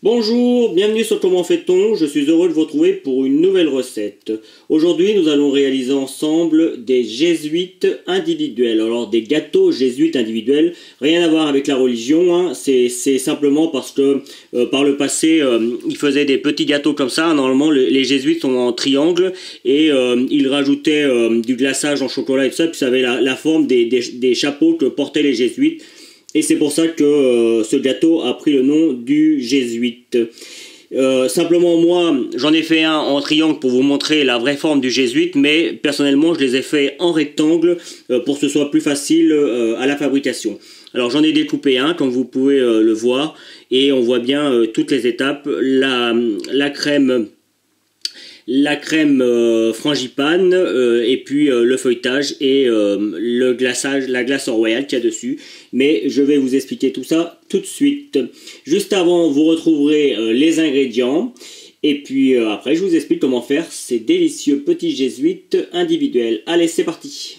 Bonjour, bienvenue sur Comment fait-on. Je suis heureux de vous retrouver pour une nouvelle recette. Aujourd'hui, nous allons réaliser ensemble des jésuites individuels. Alors, des gâteaux jésuites individuels, rien à voir avec la religion, hein. C'est simplement parce que par le passé, ils faisaient des petits gâteaux comme ça. Normalement, les jésuites sont en triangle et ils rajoutaient du glaçage en chocolat et tout ça, puis ça avait la forme des chapeaux que portaient les jésuites. Et c'est pour ça que ce gâteau a pris le nom du jésuite. Simplement moi, j'en ai fait un en triangle pour vous montrer la vraie forme du jésuite, mais personnellement je les ai fait en rectangle pour que ce soit plus facile à la fabrication. Alors j'en ai découpé un, comme vous pouvez le voir, et on voit bien toutes les étapes. La crème frangipane et puis le feuilletage et le glaçage, la glace royale qu'il y a dessus. Mais je vais vous expliquer tout ça tout de suite. Juste avant, vous retrouverez les ingrédients. Et puis après, je vous explique comment faire ces délicieux petits jésuites individuels. Allez, c'est parti.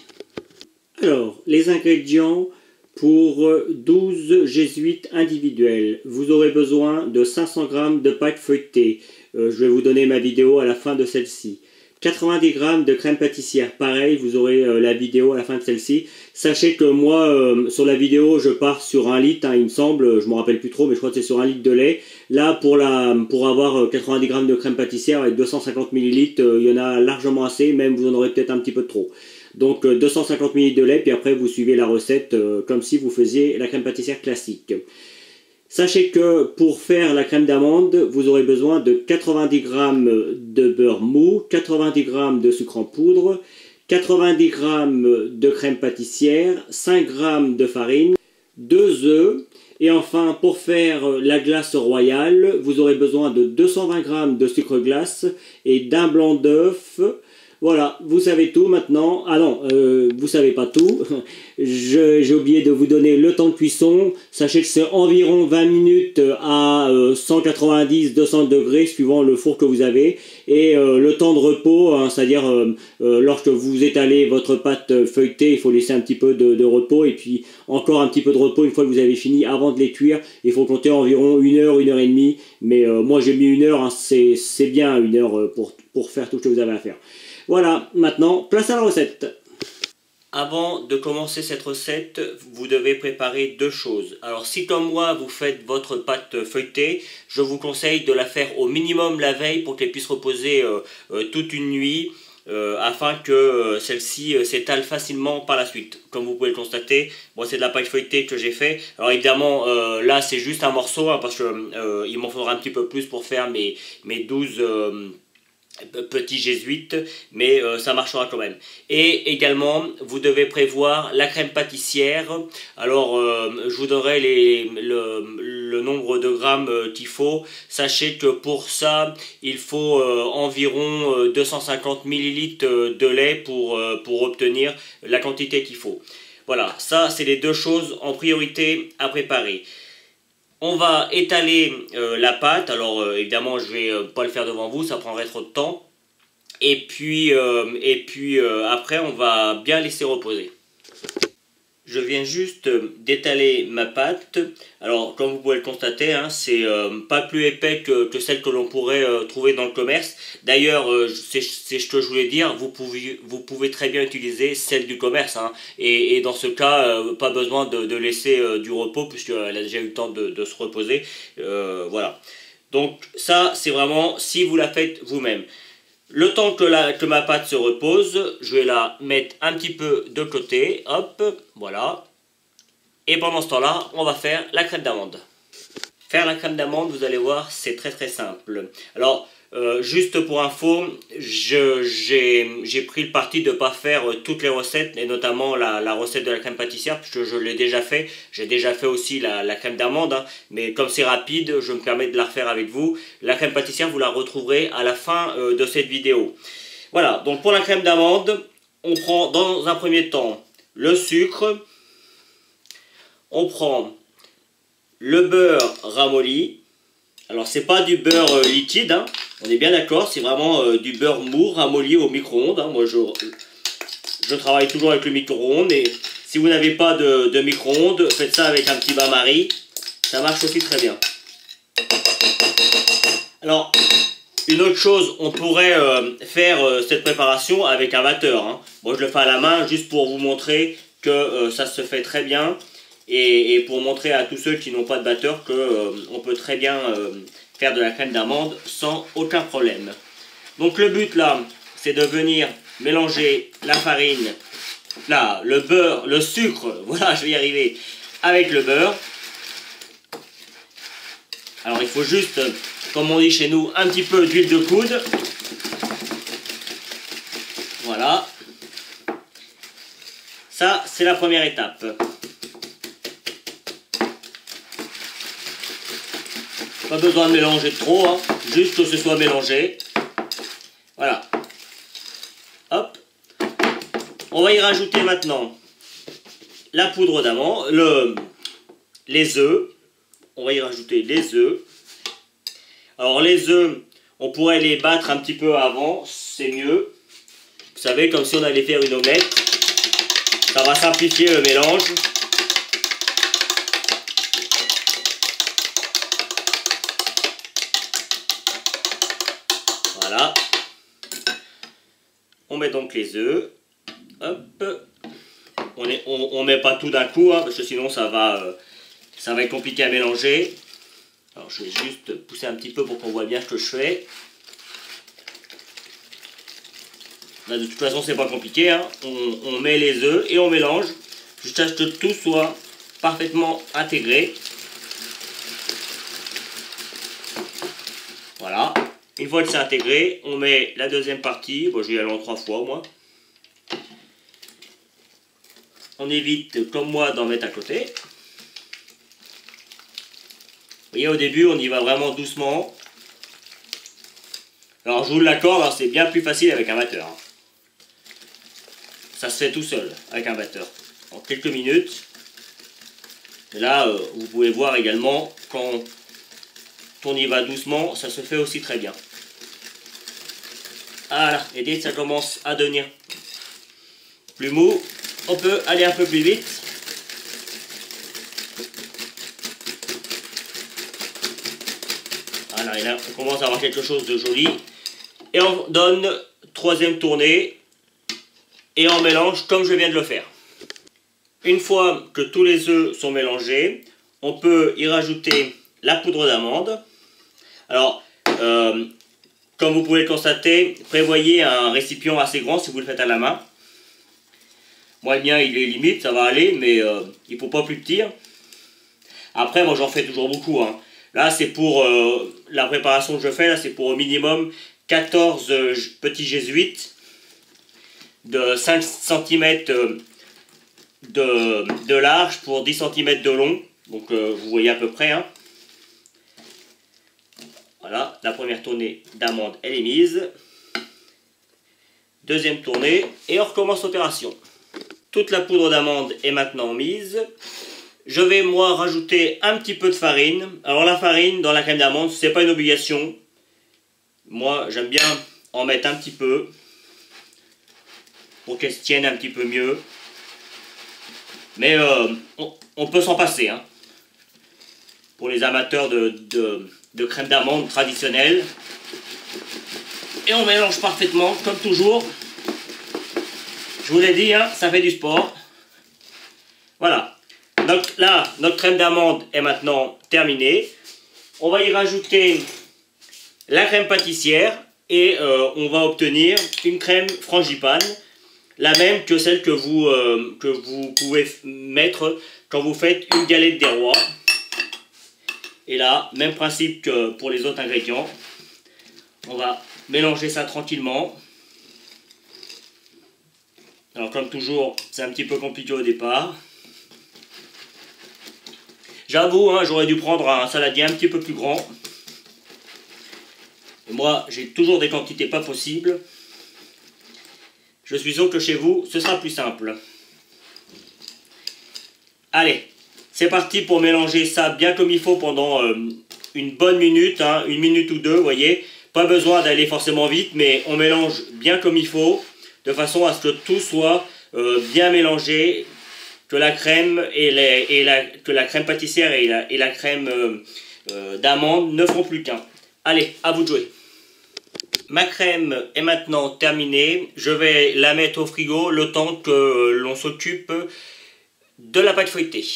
Alors, les ingrédients pour 12 jésuites individuels. Vous aurez besoin de 500 g de pâte feuilletée. Je vais vous donner ma vidéo à la fin de celle-ci. 90 g de crème pâtissière, pareil, vous aurez la vidéo à la fin de celle-ci. Sachez que moi, sur la vidéo, je pars sur 1 litre, hein, il me semble, je ne me rappelle plus trop, mais je crois que c'est sur 1 litre de lait. Là, pour avoir 90 g de crème pâtissière avec 250 ml, il y en a largement assez, même vous en aurez peut-être un petit peu trop. Donc 250 ml de lait, puis après vous suivez la recette comme si vous faisiez la crème pâtissière classique. Sachez que pour faire la crème d'amande, vous aurez besoin de 90 g de beurre mou, 90 g de sucre en poudre, 90 g de crème pâtissière, 5 g de farine, 2 œufs, et enfin pour faire la glace royale, vous aurez besoin de 220 g de sucre glace et d'un blanc d'œuf. Voilà, vous savez tout maintenant. Ah non, vous savez pas tout. J'ai oublié de vous donner le temps de cuisson. Sachez que c'est environ 20 minutes à 190-200 degrés suivant le four que vous avez. Et le temps de repos, hein, c'est-à-dire lorsque vous étalez votre pâte feuilletée, il faut laisser un petit peu de repos. Et puis encore un petit peu de repos une fois que vous avez fini avant de les cuire. Il faut compter environ 1 heure, 1 heure et demie. Mais moi j'ai mis 1 heure, hein, c'est bien 1 heure pour faire tout ce que vous avez à faire. Voilà, maintenant, place à la recette. Avant de commencer cette recette, vous devez préparer 2 choses. Alors si comme moi vous faites votre pâte feuilletée, je vous conseille de la faire au minimum la veille pour qu'elle puisse reposer toute une nuit afin que celle-ci s'étale facilement par la suite. Comme vous pouvez le constater, moi c'est de la pâte feuilletée que j'ai fait. Alors évidemment là c'est juste un morceau hein, parce que il m'en faudra un petit peu plus pour faire mes 12 petits jésuites, mais ça marchera quand même. Et également, vous devez prévoir la crème pâtissière. Alors, je vous donnerai le nombre de grammes qu'il faut. Sachez que pour ça, il faut environ 250 ml de lait pour obtenir la quantité qu'il faut. Voilà, ça c'est les 2 choses en priorité à préparer. On va étaler la pâte, alors évidemment je vais pas le faire devant vous, ça prendrait trop de temps. Et puis après on va bien laisser reposer. Je viens juste d'étaler ma pâte. Alors comme vous pouvez le constater, hein, c'est pas plus épais que celle que l'on pourrait trouver dans le commerce. D'ailleurs, c'est ce que je voulais dire, vous pouvez très bien utiliser celle du commerce. Hein, et dans ce cas, pas besoin de laisser du repos puisqu'elle a déjà eu le temps de se reposer. Voilà. Donc ça, c'est vraiment si vous la faites vous-même. Le temps que ma pâte se repose, je vais la mettre un petit peu de côté, hop, voilà. Et pendant ce temps-là, on va faire la crème d'amande. Faire la crème d'amande, vous allez voir, c'est très très simple. Alors, juste pour info, j'ai pris le parti de ne pas faire toutes les recettes, et notamment la recette de la crème pâtissière, puisque je l'ai déjà fait. J'ai déjà fait aussi la crème d'amande, hein, mais comme c'est rapide, je me permets de la refaire avec vous. La crème pâtissière, vous la retrouverez à la fin de cette vidéo. Voilà, donc pour la crème d'amande, on prend dans un premier temps le sucre, on prend le beurre ramolli. Alors c'est pas du beurre liquide, hein, on est bien d'accord, c'est vraiment du beurre mou ramolli au micro-ondes. Hein. Moi je travaille toujours avec le micro-ondes et si vous n'avez pas de micro-ondes, faites ça avec un petit bain-marie, ça marche aussi très bien. Alors, une autre chose, on pourrait faire cette préparation avec un batteur. Hein. Moi, je le fais à la main juste pour vous montrer que ça se fait très bien et pour montrer à tous ceux qui n'ont pas de batteur que on peut très bien faire de la crème d'amande sans aucun problème. Donc le but là, c'est de venir mélanger la farine, là, le beurre, le sucre, voilà, je vais y arriver, avec le beurre. Alors il faut juste, comme on dit chez nous, un petit peu d'huile de coude. Voilà. Ça, c'est la première étape. Pas besoin de mélanger trop, hein, juste que ce soit mélangé. Voilà. Hop. On va y rajouter maintenant la poudre d'amande, les œufs. On va y rajouter les œufs. Alors les œufs, on pourrait les battre un petit peu avant, c'est mieux. Vous savez, comme si on allait faire une omelette. Ça va simplifier le mélange. Voilà. On met donc les œufs. Hop. On met pas tout d'un coup, hein, parce que sinon ça va être compliqué à mélanger. Alors je vais juste pousser un petit peu pour qu'on voit bien ce que je fais. Là, de toute façon c'est pas compliqué, hein. On met les œufs et on mélange jusqu'à ce que tout soit parfaitement intégré. Voilà. Une fois que c'est intégré, on met la deuxième partie. Bon, je vais y aller en 3 fois moi. On évite, comme moi, d'en mettre à côté. Vous voyez, au début, on y va vraiment doucement. Alors, je vous l'accorde, hein, c'est bien plus facile avec un batteur. Hein. Ça se fait tout seul, avec un batteur. En quelques minutes. Et là, vous pouvez voir également, quand on y va doucement, ça se fait aussi très bien. Voilà, et dès que ça commence à devenir plus mou, on peut aller un peu plus vite. Voilà, et là on commence à avoir quelque chose de joli. Et on donne troisième tournée et on mélange comme je viens de le faire. Une fois que tous les œufs sont mélangés, on peut y rajouter la poudre d'amande. Alors, comme vous pouvez le constater, prévoyez un récipient assez grand si vous le faites à la main. Moi, le mien, il est limite, ça va aller, mais il ne faut pas plus petit. Après, moi, j'en fais toujours beaucoup. Hein. Là, c'est pour la préparation que je fais, là, c'est pour au minimum 14 petits jésuites de 5 cm de large pour 10 cm de long. Donc, vous voyez à peu près. Hein. Voilà, la première tournée d'amande, elle est mise. Deuxième tournée, et on recommence l'opération. Toute la poudre d'amande est maintenant mise. Je vais, moi, rajouter un petit peu de farine. Alors, la farine, dans la crème d'amande, c'est pas une obligation. Moi, j'aime bien en mettre un petit peu pour qu'elle se tienne un petit peu mieux. Mais on peut s'en passer, hein. Pour les amateurs de crème d'amande traditionnelle. Et on mélange parfaitement, comme toujours. Je vous l'ai dit, hein, ça fait du sport. Voilà. Donc là, notre crème d'amande est maintenant terminée. On va y rajouter la crème pâtissière et on va obtenir une crème frangipane. La même que celle que vous pouvez mettre quand vous faites une galette des rois. Et là, même principe que pour les autres ingrédients. On va mélanger ça tranquillement. Alors comme toujours, c'est un petit peu compliqué au départ. J'avoue, hein, j'aurais dû prendre un saladier un petit peu plus grand. Et moi, j'ai toujours des quantités pas possibles. Je suis sûr que chez vous, ce sera plus simple. Allez, c'est parti pour mélanger ça bien comme il faut pendant une bonne minute, hein, 1 minute ou 2, vous voyez. Pas besoin d'aller forcément vite, mais on mélange bien comme il faut, de façon à ce que tout soit bien mélangé, que la crème que la crème pâtissière et la crème d'amande ne feront plus qu'un. Allez, à vous de jouer. Ma crème est maintenant terminée. Je vais la mettre au frigo le temps que l'on s'occupe de la pâte feuilletée.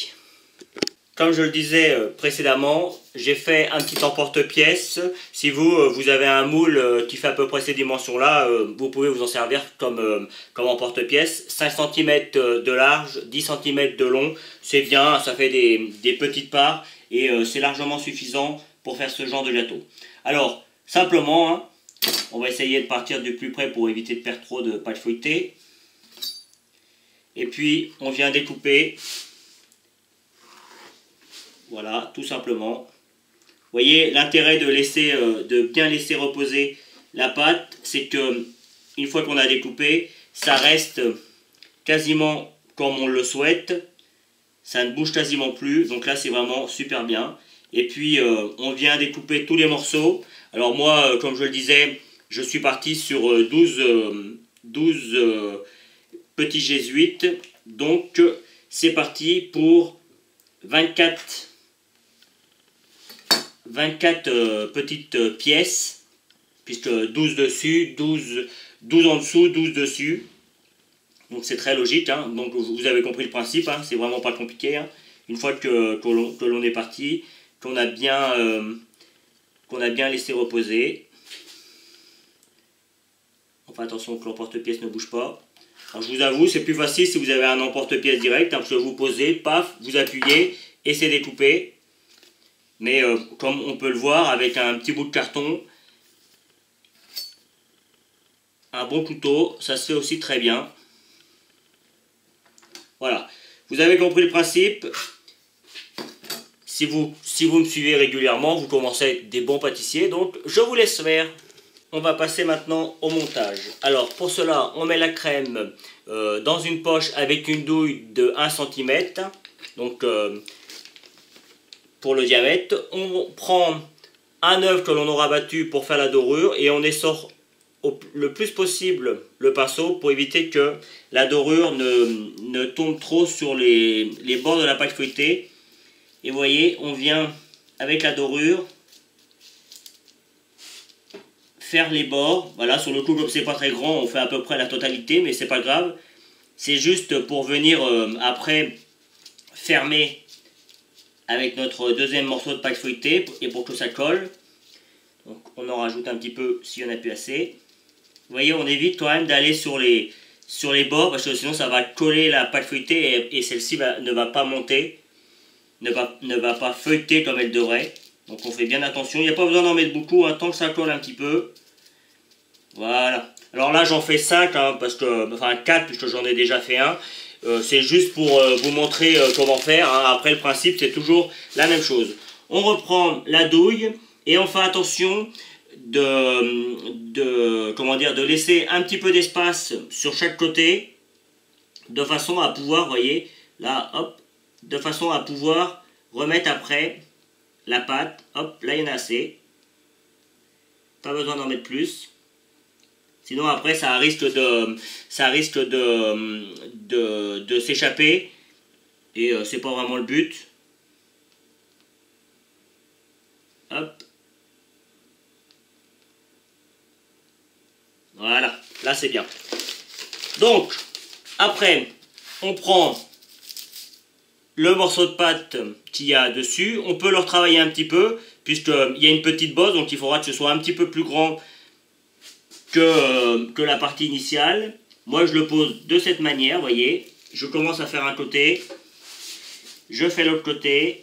Comme je le disais précédemment, j'ai fait un petit emporte-pièce. Si vous avez un moule qui fait à peu près ces dimensions-là, vous pouvez vous en servir comme emporte-pièce. 5 cm de large, 10 cm de long, c'est bien, ça fait des petites parts et c'est largement suffisant pour faire ce genre de gâteau. Alors, simplement, hein, on va essayer de partir du plus près pour éviter de perdre trop de pâte feuilletée. Et puis, on vient découper. Voilà, tout simplement. Vous voyez, l'intérêt de bien laisser reposer la pâte, c'est que une fois qu'on a découpé, ça reste quasiment comme on le souhaite. Ça ne bouge quasiment plus. Donc là, c'est vraiment super bien. Et puis, on vient découper tous les morceaux. Alors moi, comme je le disais, je suis parti sur 12 petits jésuites. Donc, c'est parti pour 24 petites pièces, puisque 12 dessus, 12 en dessous, 12 dessus. Donc c'est très logique, hein. Donc vous avez compris le principe, hein. C'est vraiment pas compliqué, hein. Une fois que l'on est parti, qu'on a bien laissé reposer. Enfin attention que l'emporte-pièce ne bouge pas. Alors je vous avoue, c'est plus facile si vous avez un emporte-pièce direct, hein, parce que vous posez, paf, vous appuyez et c'est découpé. Mais comme on peut le voir avec un petit bout de carton, un bon couteau, ça se fait aussi très bien. Voilà, vous avez compris le principe. Si vous me suivez régulièrement, vous commencez à être des bons pâtissiers, donc je vous laisse faire. On va passer maintenant au montage. Alors pour cela, on met la crème dans une poche avec une douille de 1 cm. Donc pour le diamètre, on prend un œuf que l'on aura battu pour faire la dorure et on essore le plus possible le pinceau pour éviter que la dorure ne tombe trop sur les bords de la pâte feuilletée. Et vous voyez, on vient avec la dorure faire les bords. Voilà, sur le coup, comme c'est pas très grand, on fait à peu près la totalité, mais c'est pas grave. C'est juste pour venir après fermer avec notre deuxième morceau de pâte feuilletée et pour que ça colle. Donc on en rajoute un petit peu si on n'a plus assez. Vous voyez, on évite quand même d'aller sur les bords parce que sinon ça va coller la pâte feuilletée et celle-ci ne va pas monter, ne va pas feuilleter comme elle devrait. Donc on fait bien attention. Il n'y a pas besoin d'en mettre beaucoup, hein, tant que ça colle un petit peu. Voilà. Alors là j'en fais 5, hein, enfin 4 puisque j'en ai déjà fait un. C'est juste pour vous montrer comment faire, hein. Après le principe c'est toujours la même chose. On reprend la douille et on fait attention de laisser un petit peu d'espace sur chaque côté de façon à pouvoir, voyez, là hop, de façon à pouvoir remettre après la pâte, hop, là il y en a assez. Pas besoin d'en mettre plus. Sinon après ça risque de s'échapper et c'est pas vraiment le but. Hop. Voilà, là c'est bien. Donc, après, on prend le morceau de pâte qu'il y a dessus. On peut le retravailler un petit peu, puisqu'il y a une petite bosse, donc il faudra que ce soit un petit peu plus grand que la partie initiale. Moi je le pose de cette manière, vous voyez. Je commence à faire un côté, je fais l'autre côté.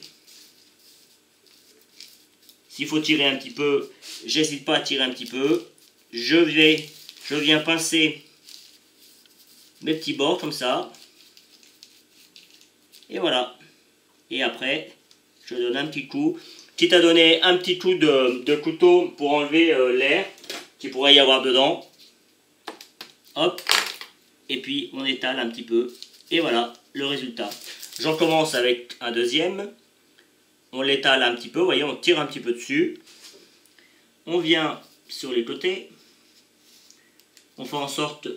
S'il faut tirer un petit peu, j'hésite pas à tirer un petit peu. Je viens pincer mes petits bords comme ça. Et voilà. Et après, je donne un petit coup. Quitte à donner un petit coup de couteau pour enlever l'air qu'il pourrait y avoir dedans. Hop. Et puis on étale un petit peu. Et voilà le résultat. J'en commence avec un deuxième. On l'étale un petit peu. Vous voyez, on tire un petit peu dessus. On vient sur les côtés. On fait en sorte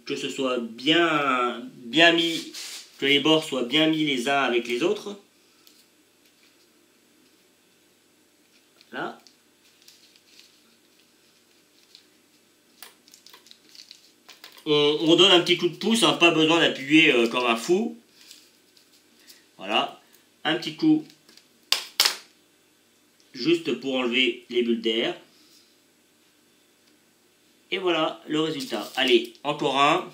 que ce soit bien mis, que les bords soient bien mis les uns avec les autres. Là. on donne un petit coup de pouce, hein, pas besoin d'appuyer comme un fou. Voilà, un petit coup juste pour enlever les bulles d'air. Et voilà le résultat. Allez, encore un.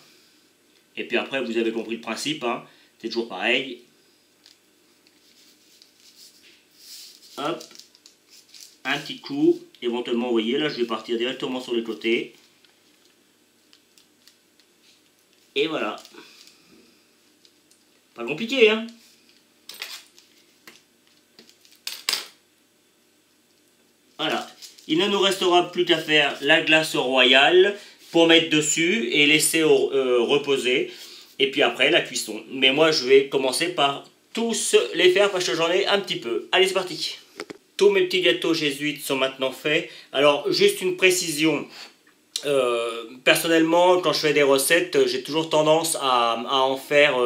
Et puis après, vous avez compris le principe, hein, c'est toujours pareil. Hop, un petit coup. Éventuellement, vous voyez, là, je vais partir directement sur les côtés. Et voilà. Pas compliqué, hein. Voilà. Il ne nous restera plus qu'à faire la glace royale pour mettre dessus et laisser reposer. Et puis après, la cuisson. Mais moi, je vais commencer par tous les faire parce que j'en ai un petit peu. Allez, c'est parti. Tous mes petits gâteaux jésuites sont maintenant faits. Alors, juste une précision. Personnellement, quand je fais des recettes, j'ai toujours tendance à en faire,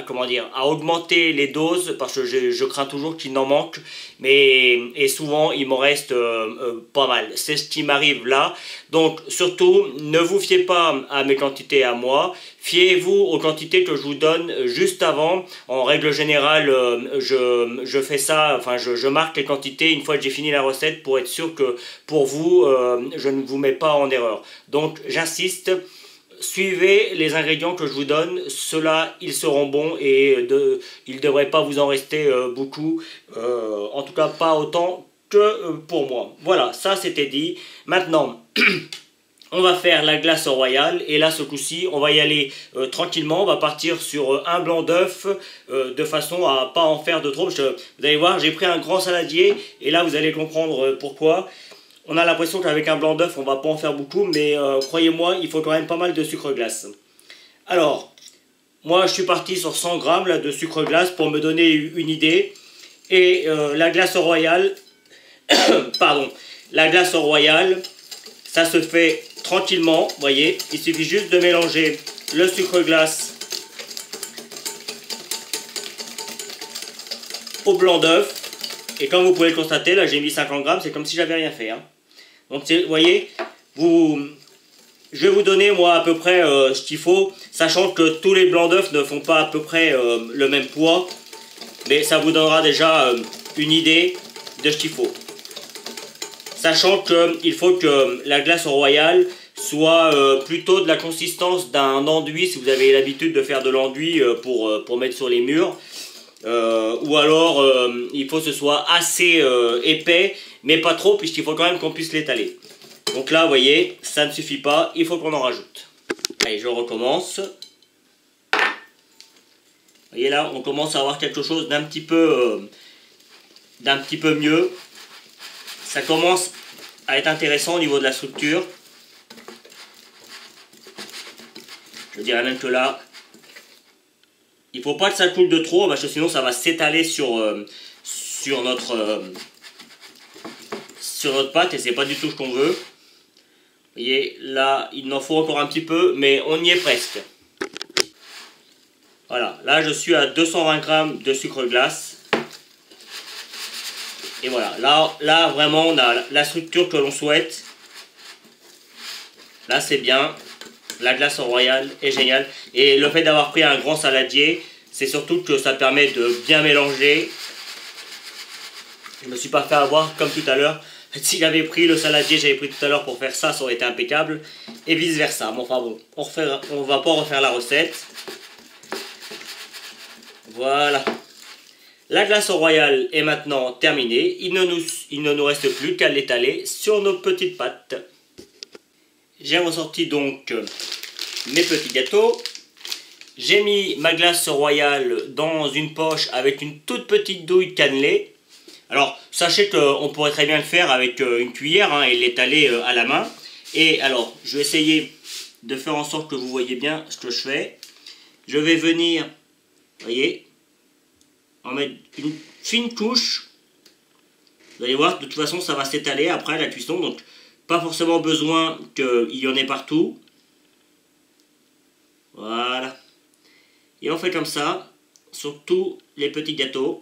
comment dire, à augmenter les doses parce que je crains toujours qu'il n'en manque. Et souvent, il m'en reste pas mal. C'est ce qui m'arrive là. Donc, surtout, ne vous fiez pas à mes quantités à moi. Fiez-vous aux quantités que je vous donne juste avant. En règle générale, je fais ça, enfin, je marque les quantités une fois que j'ai fini la recette pour être sûr que pour vous, je ne vous mets pas en erreur. Donc, j'insiste. Suivez les ingrédients que je vous donne, ceux-là ils seront bons et il ne devrait pas vous en rester beaucoup, en tout cas pas autant que pour moi. Voilà, ça c'était dit. Maintenant, on va faire la glace royale et là ce coup-ci on va y aller tranquillement, on va partir sur un blanc d'œuf de façon à pas en faire de trop. Vous allez voir, j'ai pris un grand saladier et là vous allez comprendre pourquoi. On a l'impression qu'avec un blanc d'œuf, on va pas en faire beaucoup, mais croyez-moi, il faut quand même pas mal de sucre glace. Alors, moi je suis parti sur 100 grammes là, de sucre glace pour me donner une idée. Et la glace royale, pardon, la glace royale, ça se fait tranquillement, vous voyez. Il suffit juste de mélanger le sucre glace au blanc d'œuf. Et comme vous pouvez le constater, là j'ai mis 50 grammes, c'est comme si j'avais rien fait, hein. Donc, vous voyez, je vais vous donner, moi, à peu près ce qu'il faut, sachant que tous les blancs d'œufs ne font pas à peu près le même poids, mais ça vous donnera déjà une idée de ce qu'il faut. Sachant qu'il faut que la glace royale soit plutôt de la consistance d'un enduit, si vous avez l'habitude de faire de l'enduit pour mettre sur les murs. Ou alors il faut que ce soit assez épais mais pas trop puisqu'il faut quand même qu'on puisse l'étaler. Donc là vous voyez ça ne suffit pas, il faut qu'on en rajoute. Allez, je recommence. Vous voyez là on commence à avoir quelque chose d'un petit peu mieux. Ça commence à être intéressant au niveau de la structure. Je dirais même que là il ne faut pas que ça coule de trop parce que sinon ça va s'étaler sur notre pâte et c'est pas du tout ce qu'on veut. Vous voyez, là il en faut encore un petit peu mais on y est presque. Voilà, là je suis à 220 grammes de sucre glace. Et voilà, là vraiment on a la structure que l'on souhaite. Là c'est bien. La glace royale est géniale. Et le fait d'avoir pris un grand saladier, c'est surtout que ça permet de bien mélanger. Je ne me suis pas fait avoir comme tout à l'heure. Si j'avais pris le saladier que j'avais pris tout à l'heure pour faire ça, ça aurait été impeccable. Et vice versa. Mais enfin bon, on va pas refaire la recette. Voilà. La glace royale est maintenant terminée. Il ne nous reste plus qu'à l'étaler sur nos petites pâtes. J'ai ressorti donc mes petits gâteaux. J'ai mis ma glace royale dans une poche avec une toute petite douille cannelée. Alors, sachez qu'on pourrait très bien le faire avec une cuillère hein, et l'étaler à la main. Et alors, je vais essayer de faire en sorte que vous voyez bien ce que je fais. Je vais venir, vous voyez, en mettre une fine couche. Vous allez voir, de toute façon, ça va s'étaler après la cuisson. Donc, pas forcément besoin qu'il y en ait partout. Voilà. Et on fait comme ça sur tous les petits gâteaux.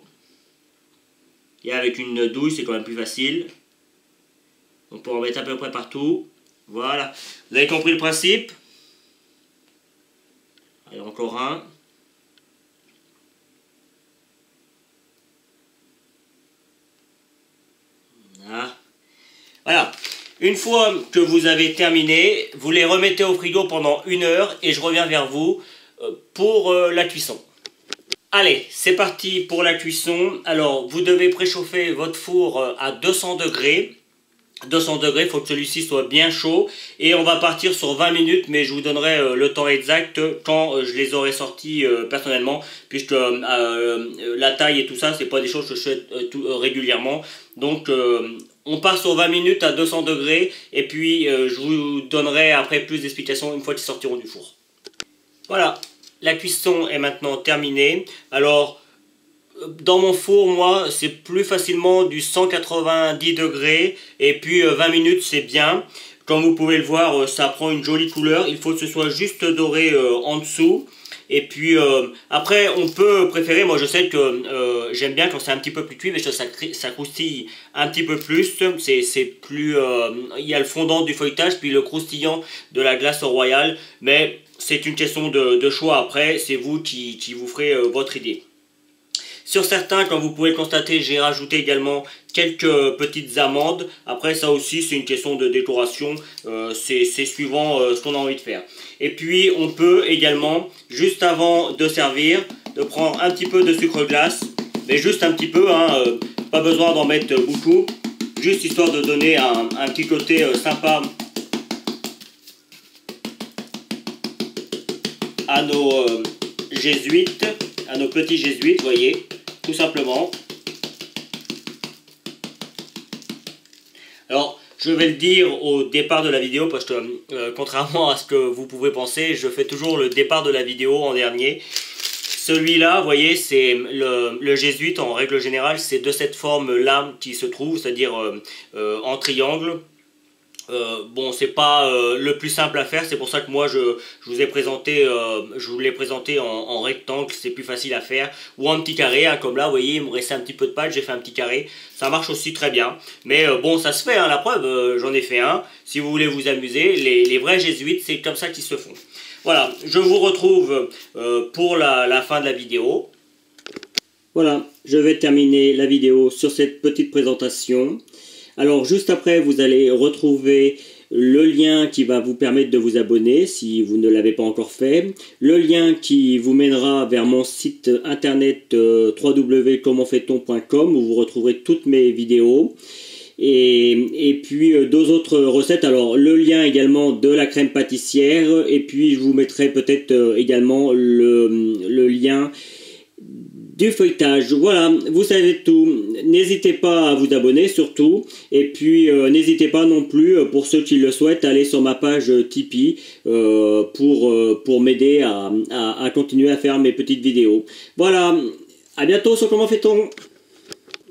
Et avec une douille, c'est quand même plus facile. On peut en mettre à peu près partout. Voilà. Vous avez compris le principe? Allez, encore un. Voilà. Une fois que vous avez terminé, vous les remettez au frigo pendant 1 heure et je reviens vers vous pour la cuisson. Allez, c'est parti pour la cuisson. Alors, vous devez préchauffer votre four à 200 degrés. 200 degrés, il faut que celui-ci soit bien chaud. Et on va partir sur 20 minutes, mais je vous donnerai le temps exact quand je les aurai sortis personnellement. Puisque la taille et tout ça, c'est pas des choses que je fais régulièrement. Donc, on part sur 20 minutes à 200 degrés. Et puis, je vous donnerai après plus d'explications une fois qu'ils sortiront du four. Voilà, la cuisson est maintenant terminée. Alors, dans mon four, moi, c'est plus facilement du 190 degrés. Et puis 20 minutes, c'est bien. Comme vous pouvez le voir, ça prend une jolie couleur. Il faut que ce soit juste doré en dessous. Et puis après, on peut préférer, moi je sais que j'aime bien quand c'est un petit peu plus cuit, mais ça croustille un petit peu plus. C'est plus, il y a le fondant du feuilletage, puis le croustillant de la glace royale. Mais c'est une question de choix après, c'est vous qui vous ferez votre idée. Sur certains, comme vous pouvez le constater, j'ai rajouté également quelques petites amandes. Après, ça aussi, c'est une question de décoration. C'est suivant ce qu'on a envie de faire. Et puis, on peut également, juste avant de servir, de prendre un petit peu de sucre glace. Mais juste un petit peu, hein, pas besoin d'en mettre beaucoup. Juste histoire de donner un petit côté sympa à nos jésuites, à nos petits jésuites, vous voyez, tout simplement. Alors, je vais le dire au départ de la vidéo parce que, contrairement à ce que vous pouvez penser, je fais toujours le départ de la vidéo en dernier. Celui-là, vous voyez, c'est le jésuite, en règle générale, c'est de cette forme-là qui se trouve, c'est-à-dire en triangle. Bon, c'est pas le plus simple à faire, c'est pour ça que moi je vous ai présenté, je vous l'ai présenté en rectangle, c'est plus facile à faire, ou en petit carré, hein, comme là, vous voyez, il me restait un petit peu de pâte, j'ai fait un petit carré, ça marche aussi très bien, mais bon, ça se fait, hein, la preuve, j'en ai fait un, si vous voulez vous amuser, les vrais jésuites, c'est comme ça qu'ils se font. Voilà, je vous retrouve pour la fin de la vidéo. Voilà, je vais terminer la vidéo sur cette petite présentation. Alors juste après, vous allez retrouver le lien qui va vous permettre de vous abonner si vous ne l'avez pas encore fait, le lien qui vous mènera vers mon site internet www.commentfaiton.com où vous retrouverez toutes mes vidéos et puis deux autres recettes. Alors le lien également de la crème pâtissière et puis je vous mettrai peut-être également le lien du feuilletage. Voilà, vous savez tout. N'hésitez pas à vous abonner surtout. Et puis n'hésitez pas non plus, pour ceux qui le souhaitent, à aller sur ma page Tipeee pour m'aider à continuer à faire mes petites vidéos. Voilà, à bientôt sur Comment fait-on.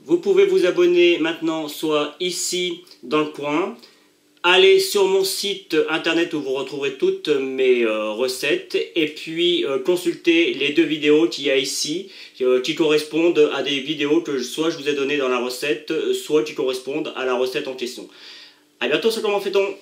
Vous pouvez vous abonner maintenant soit ici dans le coin. Allez sur mon site internet où vous retrouverez toutes mes recettes et puis consultez les deux vidéos qu'il y a ici qui correspondent à des vidéos que soit je vous ai données dans la recette, soit qui correspondent à la recette en question. A bientôt sur Comment fait-on.